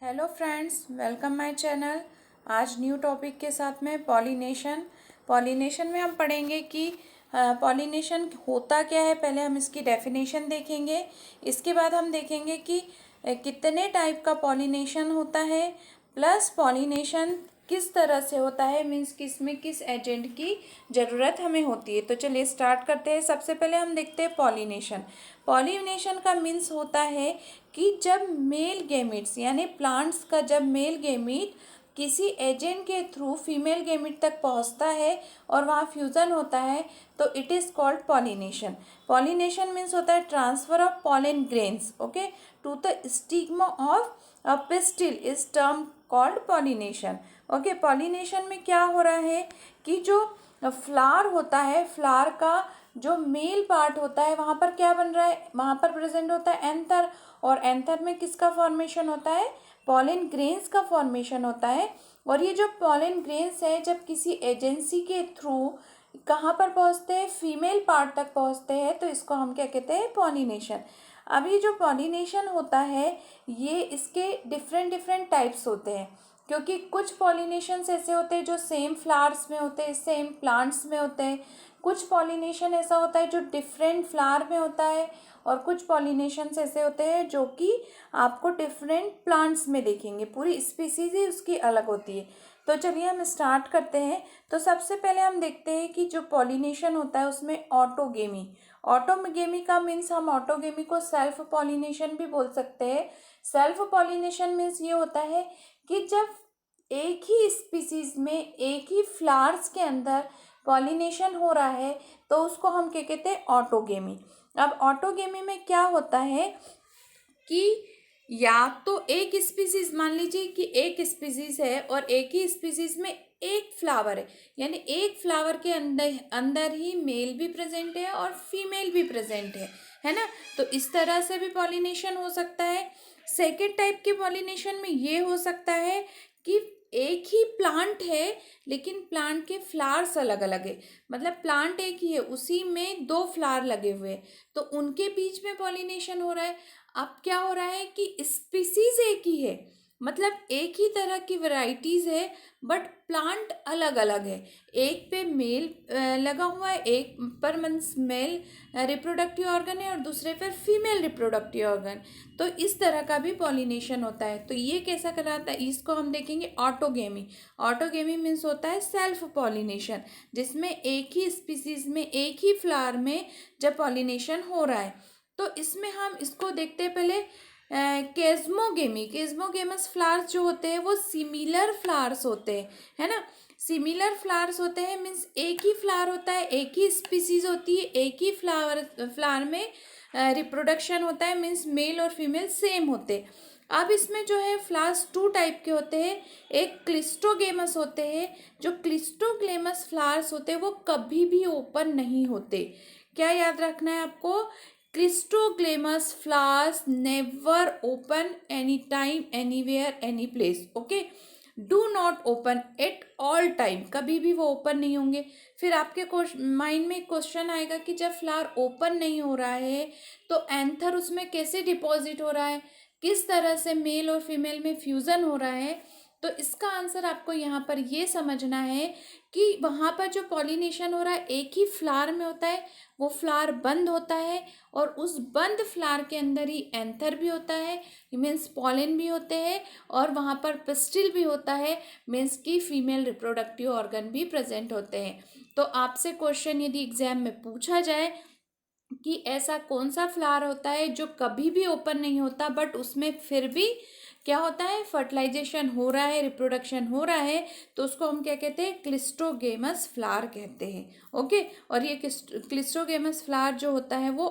Hello friends, welcome my channel. आज new topic के साथ में पॉलिनेशन में हम पढ़ेंगे कि पॉलिनेशन होता क्या है। पहले हम इसकी डेफिनेशन देखेंगे। इसके बाद हम देखेंगे कि कितने टाइप का पॉलिनेशन होता है, प्लस पॉलिनेशन किस तरह से होता है, मीन्स किस में किस एजेंट की ज़रूरत हमें होती है। तो चलिए स्टार्ट करते हैं। सबसे पहले हम देखते हैं पॉलिनेशन का मीन्स होता है कि जब मेल गैमीट्स यानी प्लांट्स का जब मेल गैमीट किसी एजेंट के थ्रू फीमेल गैमीट तक पहुंचता है और वहाँ फ्यूज़न होता है तो it is called pollination means होता है transfer of pollen grains okay to the stigma of a pistil is term called pollination. Okay, pollination में क्या हो रहा है कि जो फ्लावर होता है, फ्लावर का जो मेल पार्ट होता है वहाँ पर क्या बन रहा है, वहाँ पर प्रेजेंट होता है एंथर, और एंथर में किसका फॉर्मेशन होता है, पॉलन ग्रेन्स का फॉर्मेशन होता है। और ये जो पॉलन ग्रेन्स है जब किसी एजेंसी के थ्रू कहाँ पर पहुँचते हैं, फीमेल पार्ट तक पहुँचते हैं, तो इसको हम क्या कहते हैं, पॉलिनेशन। अब ये जो पॉलिनेशन होता है ये इसके डिफरेंट टाइप्स होते हैं, क्योंकि कुछ पॉलिनेशंस ऐसे होते हैं जो सेम फ्लावर्स में होते हैं, सेम प्लांट्स में होते हैं। कुछ पॉलिनेशन ऐसा होता है जो डिफरेंट फ्लावर में होता है, और कुछ पॉलिनेशंस ऐसे होते हैं जो कि आपको डिफरेंट प्लांट्स में देखेंगे, पूरी स्पीसीज ही उसकी अलग होती है। तो चलिए हम स्टार्ट करते हैं। तो सबसे पहले हम देखते हैं कि जो पॉलिनेशन होता है उसमें ऑटोगेमी का मीन्स हम ऑटोगेमी को सेल्फ पॉलिनेशन भी बोल सकते हैं। सेल्फ पॉलिनेशन मीन्स ये होता है कि जब एक ही स्पीसीज में एक ही फ्लावर्स के अंदर पॉलिनेशन हो रहा है तो उसको हम क्या कहते हैं, ऑटोगेमी। अब ऑटोगेमी में क्या होता है कि या तो एक स्पीसीज, मान लीजिए कि एक स्पीसीज है और एक ही स्पीसीज में एक फ्लावर है, यानी एक फ्लावर के अंदर अंदर ही मेल भी प्रेजेंट है और फीमेल भी प्रेजेंट है ना। तो इस तरह से भी पॉलिनेशन हो सकता है। सेकेंड टाइप के पॉलिनेशन में ये हो सकता है कि एक ही प्लांट है लेकिन प्लांट के फ्लावर्स अलग अलग है, मतलब प्लांट एक ही है, उसी में दो फ्लावर लगे हुए हैं, तो उनके बीच में पॉलिनेशन हो रहा है। अब क्या हो रहा है कि स्पीसीज एक ही है, मतलब एक ही तरह की वैरायटीज है, बट प्लांट अलग अलग है। एक पे मेल लगा हुआ है, एक पर मीन्स मेल रिप्रोडक्टिव ऑर्गन है और दूसरे पर फीमेल रिप्रोडक्टिव ऑर्गन। तो इस तरह का भी पॉलिनेशन होता है। तो ये कैसा कहलाता है, इसको हम देखेंगे ऑटोगेमी मीन्स होता है सेल्फ पॉलिनेशन, जिसमें एक ही स्पीसीज में एक ही फ्लावर में जब पॉलिनेशन हो रहा है। तो इसमें हम इसको देखते हैं पहले केजमोगेमस फ्लावर्स जो होते हैं वो सिमिलर फ्लावर्स होते हैं, है ना। सिमिलर फ्लावर्स होते हैं मीन्स एक ही फ्लावर होता है, एक ही स्पीसीज होती है, एक ही फ्लावर में रिप्रोडक्शन होता है, मीन्स मेल और फीमेल सेम होते हैं। अब इसमें जो है फ्लावर्स टू टाइप के होते हैं। एक क्लिस्टोगेमस होते हैं। जो क्लिस्टोग्लेमस फ्लावर्स होते हैं वो कभी भी ओपन नहीं होते। क्या याद रखना है आपको, cleistogamous flowers never open any time anywhere any place. Okay, do not open at all time, कभी भी वो ओपन नहीं होंगे। फिर आपके माइंड में क्वेश्चन आएगा कि जब फ्लावर ओपन नहीं हो रहा है तो एंथर उसमें कैसे डिपॉजिट हो रहा है, किस तरह से मेल और फीमेल में फ्यूज़न हो रहा है। तो इसका आंसर आपको यहाँ पर ये समझना है कि वहाँ पर जो पॉलिनेशन हो रहा है एक ही फ्लावर में होता है, वो फ्लावर बंद होता है और उस बंद फ्लावर के अंदर ही एंथर भी होता है, मीन्स पॉलन भी होते हैं, और वहाँ पर पिस्टिल भी होता है, मीन्स की फीमेल रिप्रोडक्टिव ऑर्गन भी प्रेजेंट होते हैं। तो आपसे क्वेश्चन यदि एग्जाम में पूछा जाए कि ऐसा कौन सा फ्लावर होता है जो कभी भी ओपन नहीं होता बट उसमें फिर भी क्या होता है, फर्टिलाइजेशन हो रहा है, रिप्रोडक्शन हो रहा है, तो उसको हम क्या कहते हैं, क्लिस्टोगेमस फ्लावर कहते हैं। ओके, और ये क्लिस्टोगेमस फ्लावर जो होता है वो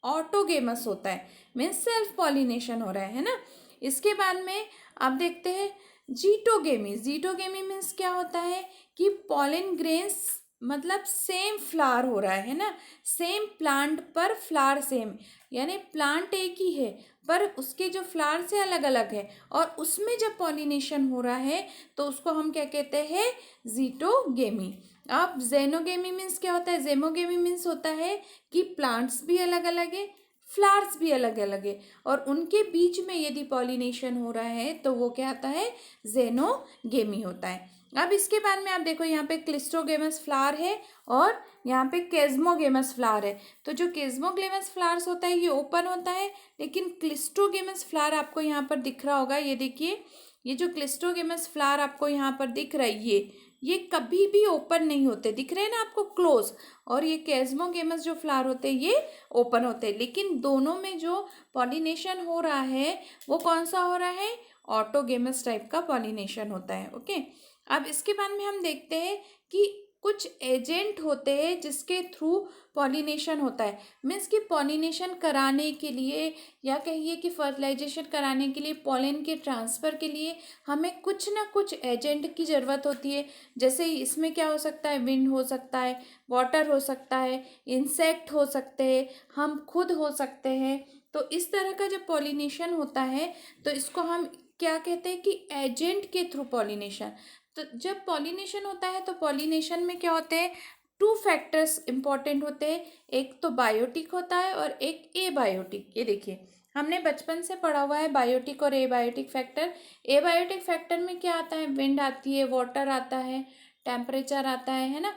ऑटोगेमस होता है, मीन्स सेल्फ पॉलिनेशन हो रहा है ना। इसके बाद में आप देखते हैं जीटोगेमी मीन्स क्या होता है कि पॉलन ग्रेन्स मतलब सेम फ्लावर हो रहा है ना, सेम प्लांट पर फ्लावर सेम, यानी प्लांट एक ही है पर उसके जो फ्लावर से अलग अलग है, और उसमें जब पॉलिनेशन हो रहा है तो उसको हम क्या कहते हैं, जीटोगेमी। अब जेनोगेमी मीन्स क्या होता है, जेमोगेमी मीन्स होता है कि प्लांट्स भी अलग अलग है, फ्लावर्स भी अलग अलग है, और उनके बीच में यदि पॉलिनेशन हो रहा है तो वो क्या आता है, जेनोगेमी होता है। अब इसके बाद में आप देखो यहाँ पे क्लिस्ट्रोगेमस फ्लावर है और यहाँ पे केज़्मोगेमस फ्लावर है। तो जो केज़्मोगेमस फ्लावर्स होता है ये ओपन होता है, लेकिन क्लिस्ट्रोगेमस फ्लावर आपको यहाँ पर दिख रहा होगा, ये देखिए, ये जो क्लिस्ट्रोगेमस फ्लावर आपको यहाँ पर दिख रहा है ये कभी भी ओपन नहीं होते, दिख रहे हैं ना आपको क्लोज, और ये केज़्मोगेमस जो फ्लावर होते हैं ये ओपन होते हैं। लेकिन दोनों में जो पॉलिनेशन हो रहा है वो कौन सा हो रहा है, ऑटोगेमस टाइप का पॉलिनेशन होता है। ओके, अब इसके बाद में हम देखते हैं कि कुछ एजेंट होते हैं जिसके थ्रू पॉलिनेशन होता है। मीन्स कि पॉलिनेशन कराने के लिए या कहिए कि फर्टिलाइजेशन कराने के लिए, पॉलन के ट्रांसफ़र के लिए हमें कुछ ना कुछ एजेंट की ज़रूरत होती है। जैसे इसमें क्या हो सकता है, विंड हो सकता है, वाटर हो सकता है, इंसेक्ट हो सकते हैं, हम खुद हो सकते हैं। तो इस तरह का जब पॉलिनेशन होता है तो इसको हम क्या कहते हैं कि एजेंट के थ्रू पॉलिनेशन। तो जब पॉलिनेशन होता है तो पॉलिनेशन में क्या होते हैं, 2 फैक्टर्स इंपॉर्टेंट होते हैं, एक तो बायोटिक होता है और एक एबायोटिक। ये देखिए हमने बचपन से पढ़ा हुआ है बायोटिक और एबायोटिक फैक्टर। एबायोटिक फैक्टर में क्या आता है, विंड आती है, वाटर आता है, टेम्परेचर आता है ना।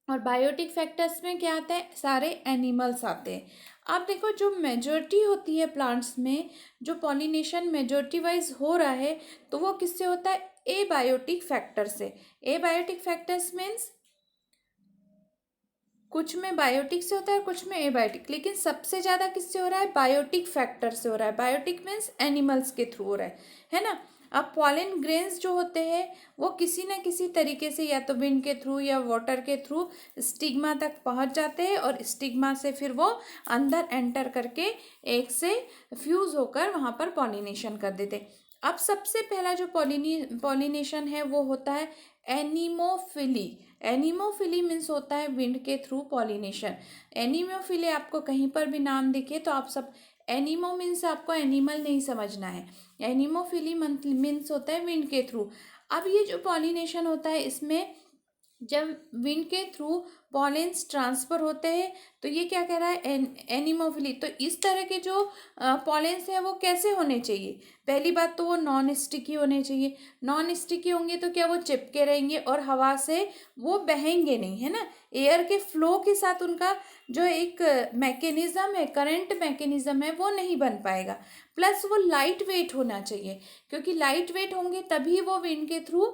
और बायोटिक फैक्टर्स में क्या आता है, सारे एनिमल्स आते हैं। आप देखो जो मेजॉरिटी होती है प्लांट्स में, जो पॉलिनेशन मेजॉरिटी वाइज हो रहा है तो वो किससे होता है, एबायोटिक फैक्टर से। एबायोटिक फैक्टर्स मीन्स कुछ में बायोटिक से होता है, कुछ में एबायोटिक, लेकिन सबसे ज़्यादा किससे हो रहा है, बायोटिक फैक्टर से हो रहा है। बायोटिक मीन्स एनिमल्स के थ्रू हो रहा है ना। अब पॉलन ग्रेन्स जो होते हैं वो किसी न किसी तरीके से या तो विंड के थ्रू या वाटर के थ्रू स्टिग्मा तक पहुंच जाते हैं, और स्टिग्मा से फिर वो अंदर एंटर करके एक से फ्यूज होकर वहाँ पर पॉलिनेशन कर देते हैं। अब सबसे पहला जो पॉलिनेशन है वो होता है एनिमोफिली। एनिमोफिली मीन्स होता है विंड के थ्रू पॉलिनेशन। एनिमोफिली आपको कहीं पर भी नाम दिखे तो आप सब, एनिमो मीन्स आपको एनिमल नहीं समझना है, एनिमोफिली मीन्स होता है विंड के थ्रू। अब ये जो पॉलिनेशन होता है इसमें जब विंड के थ्रू पॉलेंस ट्रांसफ़र होते हैं तो ये क्या कह रहा है, एनिमोफिली। तो इस तरह के जो पॉलेंस हैं वो कैसे होने चाहिए, पहली बात तो वो नॉन स्टिकी होने चाहिए। नॉन स्टिकी होंगे तो क्या वो चिपके रहेंगे और हवा से वो बहेंगे नहीं, है ना। एयर के फ्लो के साथ उनका जो एक मैकेनिज़्म है, करंट मैकेनिज़्म है, वो नहीं बन पाएगा। प्लस वो लाइट वेट होना चाहिए, क्योंकि लाइट वेट होंगे तभी वो विंड के थ्रू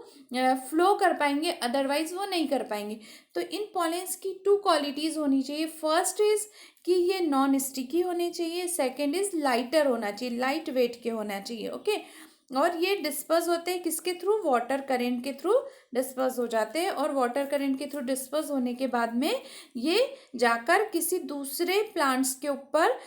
फ्लो कर पाएंगे, अदरवाइज वो नहीं कर पाएंगे। तो इन पॉलेंस की 2 क्वालिटीज़ होनी चाहिए। फर्स्ट इज़ कि ये नॉन स्टिकी होने चाहिए, सेकेंड इज़ लाइटर होना चाहिए, लाइट वेट के होना चाहिए। ओके, और ये डिस्पर्स होते हैं किसके थ्रू, वाटर करेंट के थ्रू डिस्पर्स हो जाते हैं, और वाटर करेंट के थ्रू डिस्पर्स होने के बाद में ये जाकर किसी दूसरे प्लांट्स के ऊपर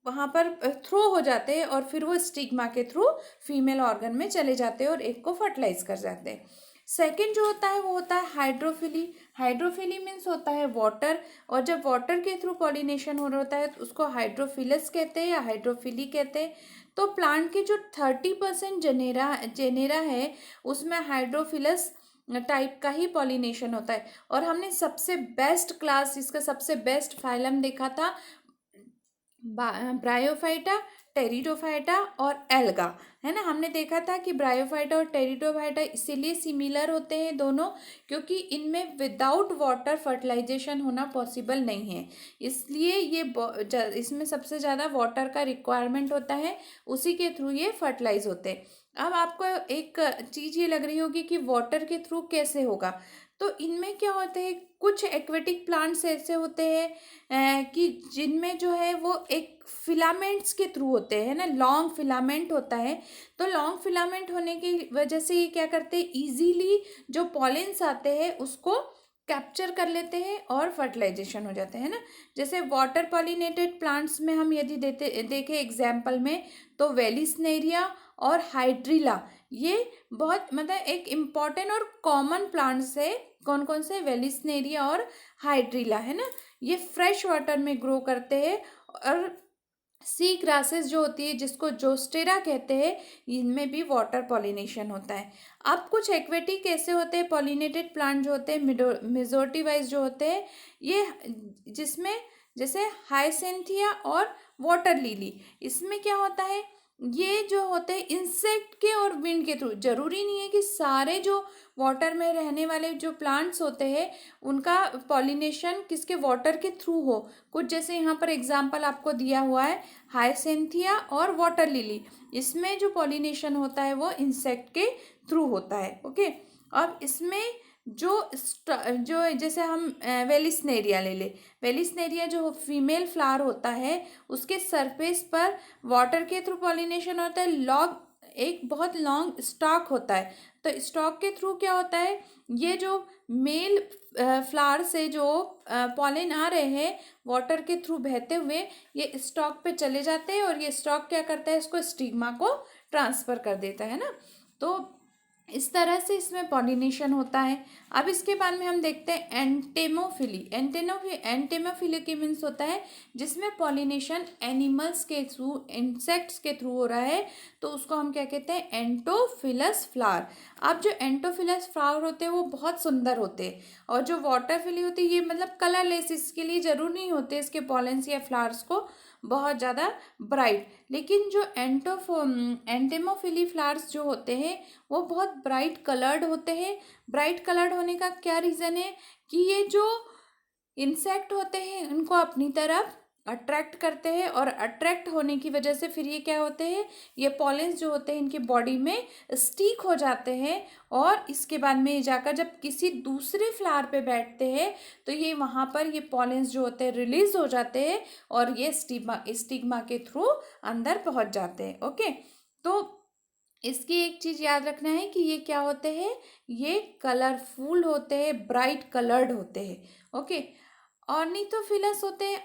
वहाँ पर थ्रो हो जाते हैं, और फिर वो स्टिग्मा के थ्रू फीमेल ऑर्गन में चले जाते हैं और एग को फर्टिलाइज कर जाते हैं। सेकेंड जो होता है वो होता है हाइड्रोफिली। हाइड्रोफिली मीन्स होता है वाटर, और जब वाटर के थ्रू पॉलिनेशन हो रहा होता है तो उसको हाइड्रोफिलस कहते हैं या हाइड्रोफिली कहते हैं। तो प्लांट के जो 30% जेनेरा है उसमें हाइड्रोफिलस टाइप का ही पॉलिनेशन होता है। और हमने सबसे बेस्ट क्लास, इसका सबसे बेस्ट फाइलम देखा था ब्रायोफाइटा, टेरिडोफाइटा और एल्गा, है ना। हमने देखा था कि ब्रायोफाइटा और टेरिडोफाइटा इसीलिए सिमिलर होते हैं दोनों, क्योंकि इनमें विदाउट वाटर फर्टिलाइजेशन होना पॉसिबल नहीं है, इसलिए ये इसमें सबसे ज़्यादा वाटर का रिक्वायरमेंट होता है, उसी के थ्रू ये फर्टिलाइज होते हैं। अब आपको एक चीज़ ये लग रही होगी कि वाटर के थ्रू कैसे होगा, तो इनमें क्या होते हैं, कुछ एक्वेटिक प्लांट्स ऐसे होते हैं कि जिनमें जो है वो एक फिलामेंट्स के थ्रू होते हैं ना, लॉन्ग फिलामेंट होता है। तो लॉन्ग फिलामेंट होने की वजह से ये क्या करते हैं, इजीली जो पॉलेंस आते हैं उसको कैप्चर कर लेते हैं और फर्टिलाइजेशन हो जाते हैं ना। जैसे वाटर पॉलिनेटेड प्लांट्स में हम यदि देखें एग्जाम्पल में, तो वेलिस्नेरिया और हाइड्रिला, ये बहुत मतलब एक इम्पॉर्टेंट और कॉमन प्लांट्स है। कौन कौन से, वेलिस्नेरिया और हाइड्रिला, है ना। ये फ्रेश वाटर में ग्रो करते हैं, और सी ग्रासेस जो होती है जिसको जोस्टेरा कहते हैं, इनमें भी वाटर पॉलिनेशन होता है। अब कुछ एक्वेटिक ऐसे होते हैं पॉलिनेटेड प्लांट जो होते हैं मेजोरिटी वाइज जो होते हैं, ये जिसमें जैसे हाइसेंथिया और वाटर लिली, इसमें क्या होता है, ये जो होते हैं इंसेक्ट के और विंड के थ्रू, जरूरी नहीं है कि सारे जो वाटर में रहने वाले जो प्लांट्स होते हैं उनका पॉलिनेशन किसके वाटर के थ्रू हो। कुछ जैसे यहाँ पर एग्जांपल आपको दिया हुआ है हाइसेंथिया और वाटर लिली, इसमें जो पॉलिनेशन होता है वो इंसेक्ट के थ्रू होता है। ओके, अब इसमें जो जैसे हम वेलिस्नेरिया ले ले, वेलिस्नेरिया जो फीमेल फ्लावर होता है उसके सरफेस पर वाटर के थ्रू पॉलिनेशन होता है। एक बहुत लॉन्ग स्टॉक होता है, तो स्टॉक के थ्रू क्या होता है, ये जो मेल फ्लावर से जो पॉलिन आ रहे हैं वाटर के थ्रू बहते हुए ये स्टॉक पे चले जाते हैं, और ये स्टॉक क्या करता है, इसको स्टिग्मा को ट्रांसफर कर देता है ना। तो इस तरह से इसमें पॉलिनेशन होता है। अब इसके बाद में हम देखते हैं एंटेमोफिली। एंटेमोफिली के मीन्स होता है जिसमें पॉलिनेशन एनिमल्स के थ्रू, इंसेक्ट्स के थ्रू हो रहा है, तो उसको हम क्या कहते हैं, एंटोफिलस फ्लावर। अब जो एंटोफिलस फ्लावर होते हैं वो बहुत सुंदर होते हैं, और जो वाटरफिली होती है ये मतलब कलरलेस, इसके लिए जरूर नहीं होते इसके पॉलेंस या फ्लावर्स को बहुत ज़्यादा ब्राइट। लेकिन जो एंटेमोफिली फ्लावर्स जो होते हैं वो बहुत ब्राइट कलर्ड होते हैं। ब्राइट कलर्ड होने का क्या रीज़न है कि ये जो इंसेक्ट होते हैं उनको अपनी तरफ अट्रैक्ट करते हैं, और अट्रैक्ट होने की वजह से फिर ये क्या होते हैं, ये पॉलेंस जो होते हैं इनकी बॉडी में स्टिक हो जाते हैं, और इसके बाद में ये जाकर जब किसी दूसरे फ्लावर पे बैठते हैं तो ये वहाँ पर ये पॉलेंस जो होते हैं रिलीज हो जाते हैं, और ये स्टिग्मा के थ्रू अंदर पहुँच जाते हैं। ओके, तो इसकी एक चीज़ याद रखना है कि ये क्या होते हैं, ये कलरफुल होते हैं, ब्राइट कलर्ड होते हैं। ओके, ऑर्निथोफिलस होते हैं।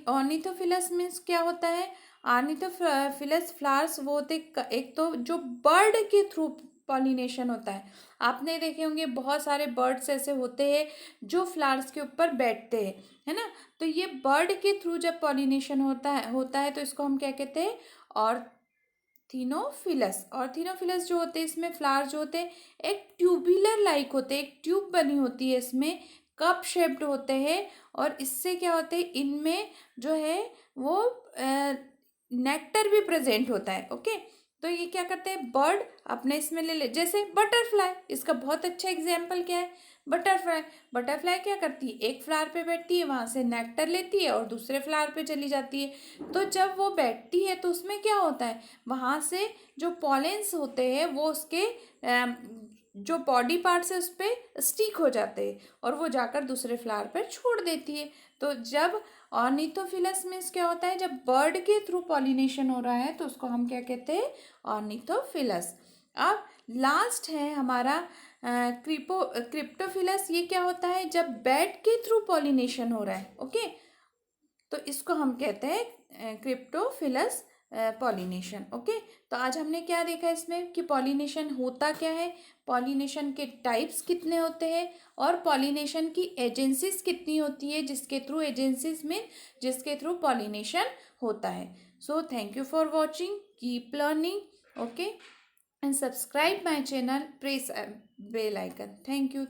ऑर्निथोफिलस मीन्स क्या होता है, ऑर्निथोफिलस फ्लावर्स वो होते एक तो जो बर्ड के थ्रू पॉलिनेशन होता है। आपने देखे होंगे बहुत सारे बर्ड्स ऐसे होते हैं जो फ्लावर्स के ऊपर बैठते हैं, है ना। तो ये बर्ड के थ्रू जब पॉलिनेशन होता है तो इसको हम क्या कहते हैं, ऑर्थिनोफिलस जो होते हैं, इसमें फ्लावर जो होते हैं एक ट्यूबुलर लाइक होते हैं, एक ट्यूब बनी होती है इसमें, कप शेप्ड होते हैं, और इससे क्या होते हैं, इनमें जो है वो नेक्टर भी प्रेजेंट होता है। ओके, तो ये क्या करते हैं, बर्ड अपने इसमें ले जैसे बटरफ्लाई, इसका बहुत अच्छा एग्जाम्पल क्या है, बटरफ्लाई। बटरफ्लाई क्या करती है, एक फ्लावर पे बैठती है, वहाँ से नेक्टर लेती है और दूसरे फ्लावर पे चली जाती है। तो जब वो बैठती है तो उसमें क्या होता है, वहाँ से जो पॉलेंस होते हैं वो उसके जो बॉडी पार्ट्स है उस पर स्टिक हो जाते हैं, और वो जाकर दूसरे फ्लावर पर छोड़ देती है। तो जब ऑर्निथोफिलस मीन्स क्या होता है, जब बर्ड के थ्रू पॉलिनेशन हो रहा है तो उसको हम क्या कहते हैं, ऑर्निथोफिलस। अब लास्ट है हमारा क्रिप्टोफिलस। ये क्या होता है, जब बैट के थ्रू पॉलिनेशन हो रहा है। ओके, तो इसको हम कहते हैं क्रिप्टोफिलस पॉलिनेशन। ओके, तो आज हमने क्या देखा इसमें कि पॉलिनेशन होता क्या है, पॉलिनेशन के टाइप्स कितने होते हैं, और पॉलिनेशन की एजेंसीज कितनी होती है, जिसके थ्रू पॉलिनेशन होता है। So thank you for watching, keep learning. Okay, and subscribe my channel, press bell icon. Thank you.